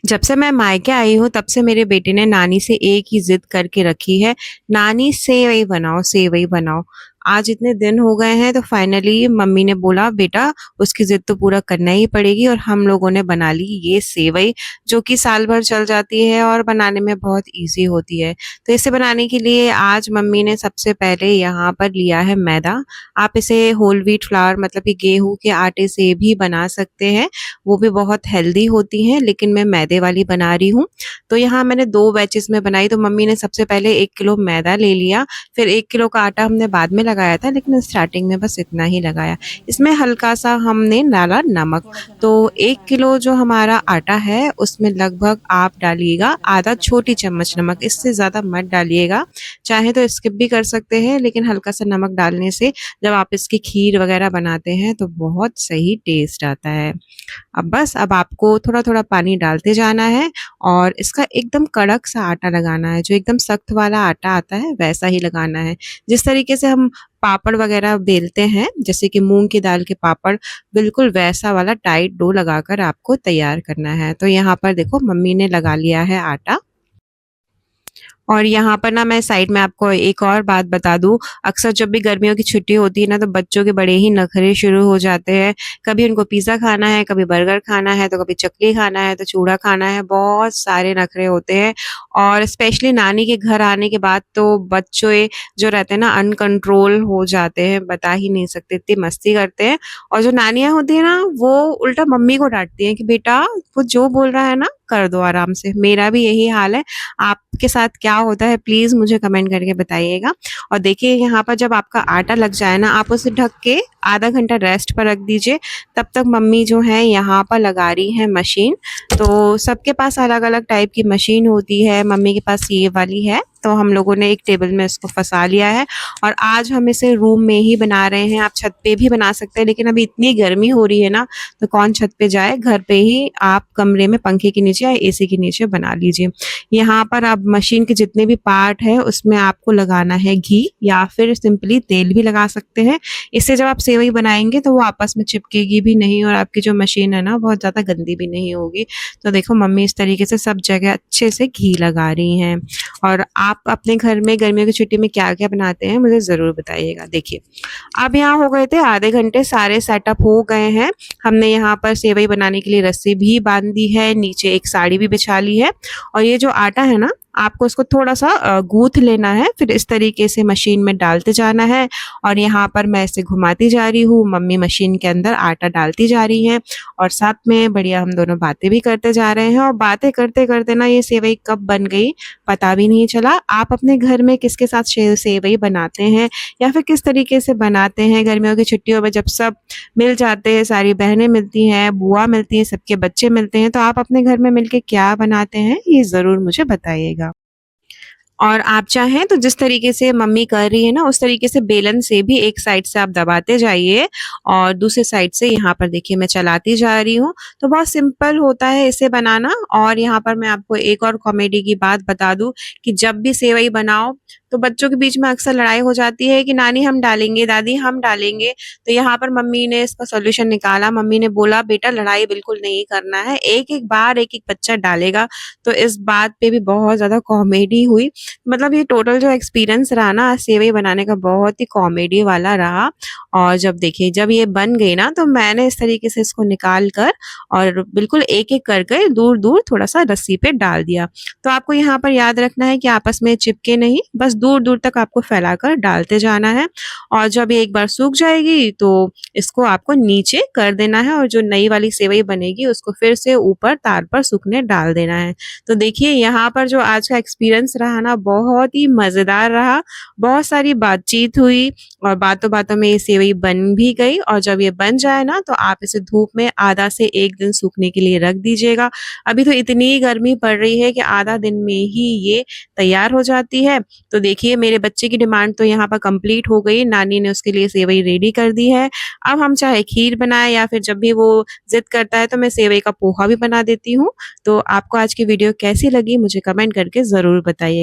जब से मैं मायके आई हूँ तब से मेरे बेटे ने नानी से एक ही जिद करके रखी है, नानी सेवई बनाओ, सेवई बनाओ। आज इतने दिन हो गए हैं तो फाइनली मम्मी ने बोला बेटा उसकी जिद तो पूरा करना ही पड़ेगी, और हम लोगों ने बना ली ये सेवई, जो कि साल भर चल जाती है और बनाने में बहुत इजी होती है। तो इसे बनाने के लिए आज मम्मी ने सबसे पहले यहाँ पर लिया है मैदा। आप इसे होल व्हीट फ्लावर मतलब कि गेहूं के आटे से भी बना सकते हैं, वो भी बहुत हेल्दी होती हैं, लेकिन मैं मैदे वाली बना रही हूँ। तो यहाँ मैंने 2 बैचेस में बनाई। तो मम्मी ने सबसे पहले 1 किलो मैदा ले लिया, फिर 1 किलो का आटा हमने बाद में लगाया था, लेकिन स्टार्टिंग में बस इतना ही लगाया। इसमें हल्का-सा हमने डाला नमक। तो 1 किलो जो हमारा आटा है उसमें लगभग आप डालिएगा आधा छोटी चम्मच नमक, इससे ज़्यादा मत डालिएगा। चाहे तो स्किप भी कर सकते हैं, लेकिन हल्का-सा नमक डालने से जब आप इसकी खीर वगैरह बनाते हैं तो बहुत सही टेस्ट आता है। अब आपको थोड़ा-थोड़ा पानी डालते जाना है और इसका एकदम कड़क सा आटा लगाना है, जो एकदम सख्त वाला आटा आता है वैसा ही लगाना है। जिस तरीके से हम पापड़ वगैरह बेलते हैं, जैसे कि मूँग की दाल के पापड़, बिल्कुल वैसा वाला टाइट डो लगाकर आपको तैयार करना है। तो यहाँ पर देखो मम्मी ने लगा लिया है आटा। और यहाँ पर ना मैं साइड में आपको एक और बात बता दूँ, अक्सर जब भी गर्मियों की छुट्टी होती है ना तो बच्चों के बड़े ही नखरे शुरू हो जाते हैं। कभी उनको पिज़्ज़ा खाना है, कभी बर्गर खाना है, तो कभी चकली खाना है, तो चूड़ा खाना है, बहुत सारे नखरे होते हैं। और स्पेशली नानी के घर आने के बाद तो बच्चे जो रहते हैं ना अनकंट्रोल हो जाते हैं, बता ही नहीं सकते, इतनी मस्ती करते हैं। और जो नानियाँ होती हैं ना वो उल्टा मम्मी को डाँटती हैं कि बेटा वो जो बोल रहा है ना कर दो आराम से। मेरा भी यही हाल है। आपके साथ क्या होता है प्लीज़ मुझे कमेंट करके बताइएगा। और देखिए यहाँ पर जब आपका आटा लग जाए ना, आप उसे ढक के आधा घंटा रेस्ट पर रख दीजिए। तब तक मम्मी जो है यहाँ पर लगा रही हैं मशीन। तो सबके पास अलग-अलग टाइप की मशीन होती है, मम्मी के पास ये वाली है। तो हम लोगों ने एक टेबल में इसको फँसा लिया है और आज हम इसे रूम में ही बना रहे हैं। आप छत पे भी बना सकते हैं, लेकिन अभी इतनी गर्मी हो रही है ना, तो कौन छत पे जाए, घर पे ही आप कमरे में पंखे के नीचे या एसी के नीचे बना लीजिए। यहाँ पर अब मशीन के जितने भी पार्ट हैं उसमें आपको लगाना है घी, या फिर सिंपली तेल भी लगा सकते हैं। इससे जब आप सेवई बनाएँगे तो वो आपस में चिपकेगी भी नहीं और आपकी जो मशीन है ना बहुत ज़्यादा गंदी भी नहीं होगी। तो देखो मम्मी इस तरीके से सब जगह अच्छे से घी लगा रही हैं। और आप अपने घर में गर्मियों की छुट्टी में क्या-क्या बनाते हैं मुझे ज़रूर बताइएगा। देखिए, अब यहाँ हो गए थे आधे घंटे, सारे सेटअप हो गए हैं। हमने यहाँ पर सेवई बनाने के लिए रस्सी भी बाँध दी है, नीचे एक साड़ी भी बिछा ली है। और ये जो आटा है ना, आपको इसको थोड़ा-सा गूँथ लेना है, फिर इस तरीके से मशीन में डालते जाना है। और यहाँ पर मैं इसे घुमाती जा रही हूँ, मम्मी मशीन के अंदर आटा डालती जा रही हैं और साथ में बढ़िया हम दोनों बातें भी करते जा रहे हैं। और बातें करते-करते ना ये सेवई कब बन गई पता भी नहीं चला। आप अपने घर में किसके साथ सेवई बनाते हैं या फिर किस तरीके से बनाते हैं गर्मियों की छुट्टियों में, जब सब मिल जाते हैं, सारी बहनें मिलती हैं, बुआ मिलती हैं, सबके बच्चे मिलते हैं, तो आप अपने घर में मिलके क्या बनाते हैं ये ज़रूर मुझे बताइएगा। और आप चाहें तो जिस तरीके से मम्मी कर रही है ना उस तरीके से बेलन से भी एक साइड से आप दबाते जाइए और दूसरे साइड से यहाँ पर देखिए मैं चलाती जा रही हूँ। तो बहुत सिंपल होता है इसे बनाना। और यहाँ पर मैं आपको एक और कॉमेडी की बात बता दूँ कि जब भी सेवई बनाओ तो बच्चों के बीच में अक्सर लड़ाई हो जाती है कि नानी हम डालेंगे, दादी हम डालेंगे। तो यहाँ पर मम्मी ने इसका सॉल्यूशन निकाला। मम्मी ने बोला बेटा लड़ाई बिल्कुल नहीं करना है, एक-एक बार एक-एक बच्चा डालेगा। तो इस बात पे भी बहुत ज़्यादा कॉमेडी हुई। मतलब ये टोटल जो एक्सपीरियंस रहा ना सेवई बनाने का बहुत ही कॉमेडी वाला रहा। और जब देखिए जब ये बन गई ना तो मैंने इस तरीके से इसको निकाल कर और बिल्कुल एक-एक करके दूर-दूर थोड़ा-सा रस्सी पे डाल दिया। तो आपको यहाँ पर याद रखना है कि आपस में चिपके नहीं, बस दूर-दूर तक आपको फैलाकर डालते जाना है। और जब ये एक बार सूख जाएगी तो इसको आपको नीचे कर देना है और जो नई वाली सेवई बनेगी उसको फिर से ऊपर तार पर सूखने डाल देना है। तो देखिए यहाँ पर जो आज का एक्सपीरियंस रहा ना बहुत ही मज़ेदार रहा। बहुत सारी बातचीत हुई और बातों-बातों में ये सेवई बन भी गई। और जब ये बन जाए ना तो आप इसे धूप में आधा से 1 दिन सूखने के लिए रख दीजिएगा। अभी तो इतनी गर्मी पड़ रही है कि आधा दिन में ही ये तैयार हो जाती है। तो देखिए मेरे बच्चे की डिमांड तो यहाँ पर कंप्लीट हो गई, नानी ने उसके लिए सेवई रेडी कर दी है। अब हम चाहे खीर बनाएँ या फिर जब भी वो ज़िद करता है तो मैं सेवई का पोहा भी बना देती हूँ। तो आपको आज की वीडियो कैसी लगी मुझे कमेंट करके ज़रूर बताइए।